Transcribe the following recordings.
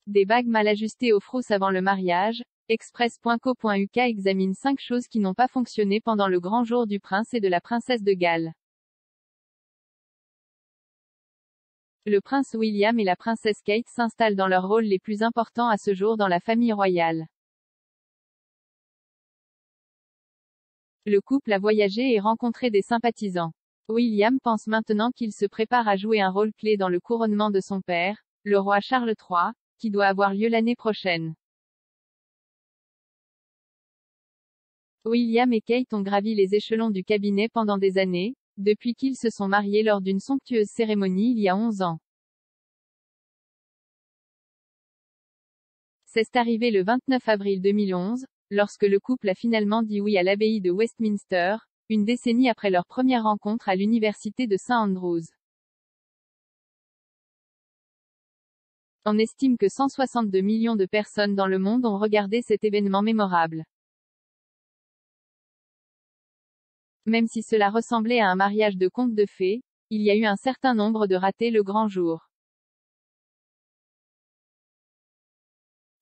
Des bagues mal ajustées aux frousses avant le mariage. Express.co.uk examine 5 choses qui n'ont pas fonctionné pendant le grand jour du prince et de la princesse de Galles. Le prince William et la princesse Kate s'installent dans leurs rôles les plus importants à ce jour dans la famille royale. Le couple a voyagé et rencontré des sympathisants. William pense maintenant qu'il se prépare à jouer un rôle clé dans le couronnement de son père, le roi Charles III, qui doit avoir lieu l'année prochaine. William et Kate ont gravi les échelons du cabinet pendant des années, depuis qu'ils se sont mariés lors d'une somptueuse cérémonie il y a 11 ans. C'est arrivé le 29 avril 2011, lorsque le couple a finalement dit oui à l'abbaye de Westminster, une décennie après leur première rencontre à l'université de St Andrews. On estime que 162 millions de personnes dans le monde ont regardé cet événement mémorable. Même si cela ressemblait à un mariage de conte de fées, il y a eu un certain nombre de ratés le grand jour.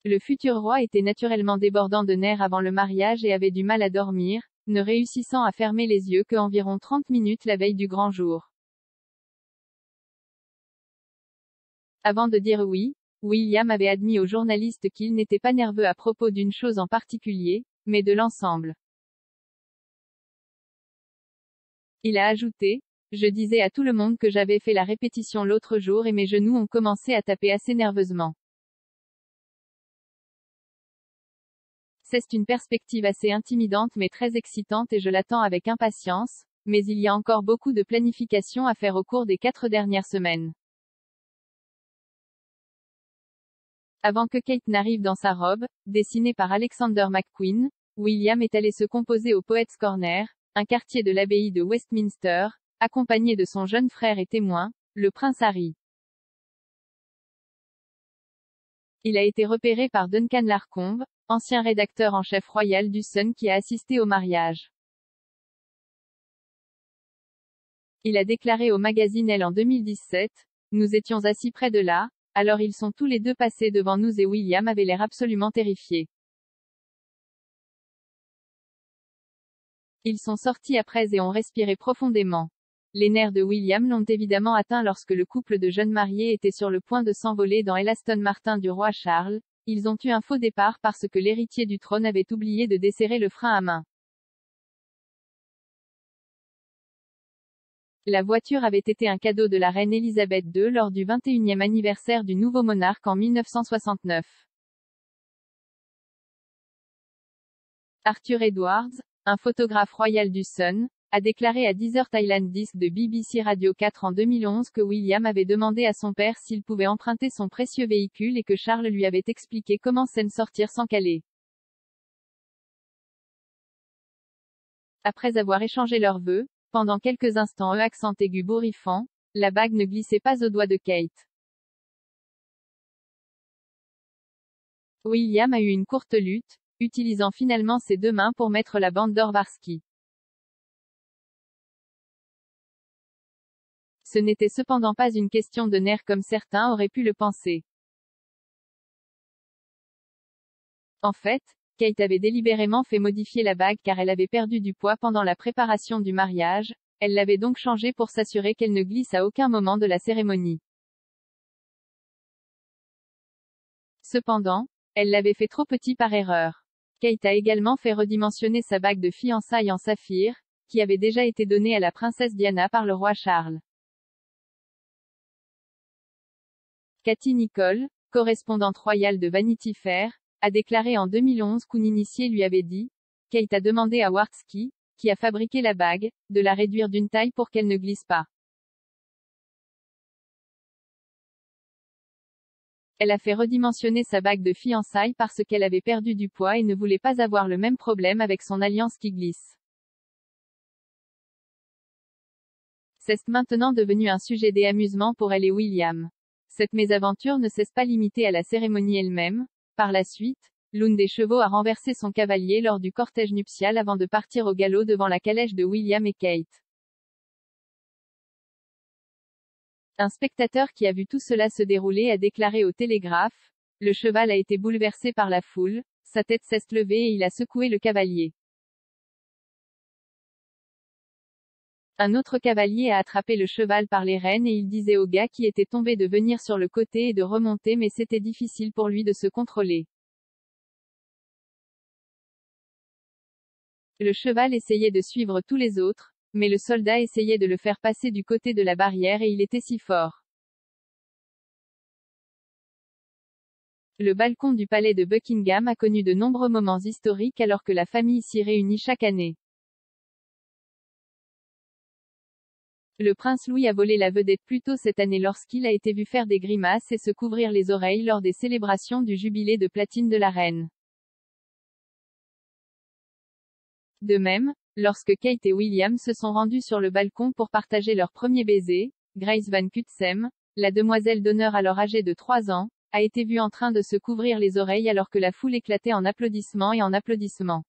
Le futur roi était naturellement débordant de nerfs avant le mariage et avait du mal à dormir, ne réussissant à fermer les yeux que environ 30 minutes la veille du grand jour. Avant de dire oui, William avait admis aux journalistes qu'il n'était pas nerveux à propos d'une chose en particulier, mais de l'ensemble. Il a ajouté: « Je disais à tout le monde que j'avais fait la répétition l'autre jour et mes genoux ont commencé à taper assez nerveusement. C'est une perspective assez intimidante mais très excitante et je l'attends avec impatience, mais il y a encore beaucoup de planification à faire au cours des 4 dernières semaines. » Avant que Kate n'arrive dans sa robe, dessinée par Alexander McQueen, William est allé se composer au Poets' Corner, un quartier de l'abbaye de Westminster, accompagné de son jeune frère et témoin, le prince Harry. Il a été repéré par Duncan Larcombe, ancien rédacteur en chef royal du Sun qui a assisté au mariage. Il a déclaré au magazine Elle en 2017, « Nous étions assis près de là, alors ils sont tous les deux passés devant nous et William avait l'air absolument terrifié. Ils sont sortis après et ont respiré profondément. » Les nerfs de William l'ont évidemment atteint lorsque le couple de jeunes mariés était sur le point de s'envoler dans l'Aston Martin du roi Charles. Ils ont eu un faux départ parce que l'héritier du trône avait oublié de desserrer le frein à main. La voiture avait été un cadeau de la reine Elisabeth II lors du 21e anniversaire du nouveau monarque en 1969. Arthur Edwards, un photographe royal du Sun, a déclaré à Desert Island Disc de BBC Radio 4 en 2011 que William avait demandé à son père s'il pouvait emprunter son précieux véhicule et que Charles lui avait expliqué comment s'en sortir sans caler. Après avoir échangé leurs vœux, pendant quelques instants accent aigu bourrifant, la bague ne glissait pas au doigt de Kate. William a eu une courte lutte, utilisant finalement ses 2 mains pour mettre la bande d'Orvarski. Ce n'était cependant pas une question de nerfs comme certains auraient pu le penser. En fait, Kate avait délibérément fait modifier la bague car elle avait perdu du poids pendant la préparation du mariage, elle l'avait donc changée pour s'assurer qu'elle ne glisse à aucun moment de la cérémonie. Cependant, elle l'avait fait trop petit par erreur. Kate a également fait redimensionner sa bague de fiançailles en saphir, qui avait déjà été donnée à la princesse Diana par le roi Charles. Cathy Nicholl, correspondante royale de Vanity Fair, a déclaré en 2011 qu'une initiée lui avait dit, « Kate a demandé à Swarovski, qui a fabriqué la bague, de la réduire d'une taille pour qu'elle ne glisse pas. Elle a fait redimensionner sa bague de fiançailles parce qu'elle avait perdu du poids et ne voulait pas avoir le même problème avec son alliance qui glisse. » C'est maintenant devenu un sujet d'amusement pour elle et William. Cette mésaventure ne s'est pas limitée à la cérémonie elle-même. Par la suite, l'une des chevaux a renversé son cavalier lors du cortège nuptial avant de partir au galop devant la calèche de William et Kate. Un spectateur qui a vu tout cela se dérouler a déclaré au Télégraphe, Le cheval a été bouleversé par la foule, sa tête s'est levée et il a secoué le cavalier. Un autre cavalier a attrapé le cheval par les rênes et il disait au gars qui était tombé de venir sur le côté et de remonter, mais c'était difficile pour lui de se contrôler. Le cheval essayait de suivre tous les autres, mais le soldat essayait de le faire passer du côté de la barrière et il était si fort. Le balcon du palais de Buckingham a connu de nombreux moments historiques alors que la famille s'y réunit chaque année. Le prince Louis a volé la vedette plus tôt cette année lorsqu'il a été vu faire des grimaces et se couvrir les oreilles lors des célébrations du jubilé de platine de la reine. De même, lorsque Kate et William se sont rendus sur le balcon pour partager leur premier baiser, Grace Van Cutsem, la demoiselle d'honneur alors âgée de 3 ans, a été vue en train de se couvrir les oreilles alors que la foule éclatait en applaudissements et en applaudissements.